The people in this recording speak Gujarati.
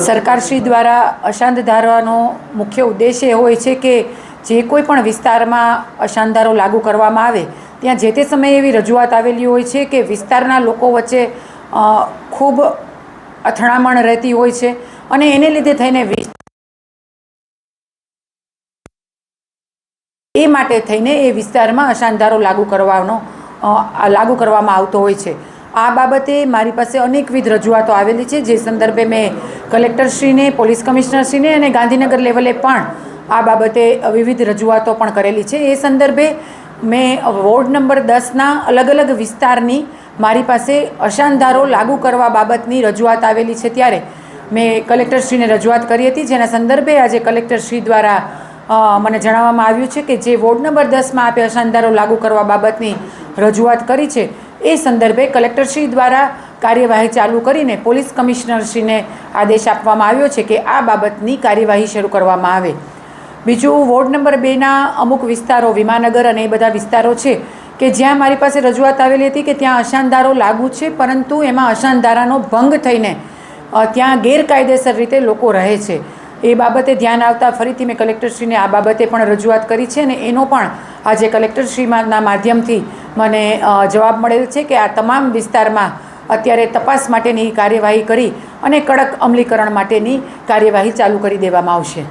સરકારશ્રી દ્વારા અશાંત ધારવાનો મુખ્ય ઉદ્દેશ્ય એ હોય છે કે જે કોઈ પણ વિસ્તારમાં અશાંત ધારો લાગુ કરવામાં આવે ત્યાં જે તે સમયે એવી રજૂઆત આવેલી હોય છે કે વિસ્તારના લોકો વચ્ચે ખૂબ અથડામણ રહેતી હોય છે અને એને લીધે થઈને એ માટે થઈને એ વિસ્તારમાં અશાંત ધારો લાગુ કરવામાં આવતો હોય છે। આ બાબતે મારી પાસે અનેકવિધ રજૂઆતો આવેલી છે, જે સંદર્ભે મેં કલેક્ટરશ્રીને, પોલીસ કમિશનરશ્રીને અને ગાંધીનગર લેવલે પણ આ બાબતે વિવિધ રજૂઆતો પણ કરેલી છે। એ સંદર્ભે મેં વોર્ડ નંબર 10ના અલગ અલગ વિસ્તારની મારી પાસે અશાંત ધારો લાગુ કરવા બાબતની રજૂઆત આવેલી છે, ત્યારે મેં કલેક્ટરશ્રીને રજૂઆત કરી હતી, જેના સંદર્ભે આજે કલેક્ટરશ્રી દ્વારા મને જણાવવામાં આવ્યું છે કે જે વોર્ડ નંબર 10માં આપે અશાંત ધારો લાગુ કરવા બાબતની રજૂઆત કરી છે એ સંદર્ભે કલેક્ટરશ્રી દ્વારા કાર્યવાહી ચાલુ કરીને પોલીસ કમિશનરશ્રીને આદેશ આપવામાં આવ્યો છે કે આ બાબતની કાર્યવાહી શરૂ કરવામાં આવે। બીજું, વોર્ડ નંબર 2ના અમુક વિસ્તારો, વિમાનગર અને એ બધા વિસ્તારો છે કે જ્યાં મારી પાસે રજૂઆત આવેલી હતી કે ત્યાં અશાંત ધારો લાગુ છે, પરંતુ એમાં અશાંત ધારાનો ભંગ થઈને ત્યાં ગેરકાયદેસર રીતે લોકો રહે છે। એ બાબતે ધ્યાન આવતા ફરીથી મેં કલેક્ટરશ્રીને આ બાબતે પણ રજૂઆત કરી છે અને એનો પણ આજે કલેક્ટરશ્રીના માધ્યમથી મને જવાબ મળેલ છે કે આ તમામ વિસ્તારમાં અત્યારે તપાસ માટેની કાર્યવાહી કરી અને કડક અમલીકરણ માટેની કાર્યવાહી ચાલુ કરી દેવામાં આવશે।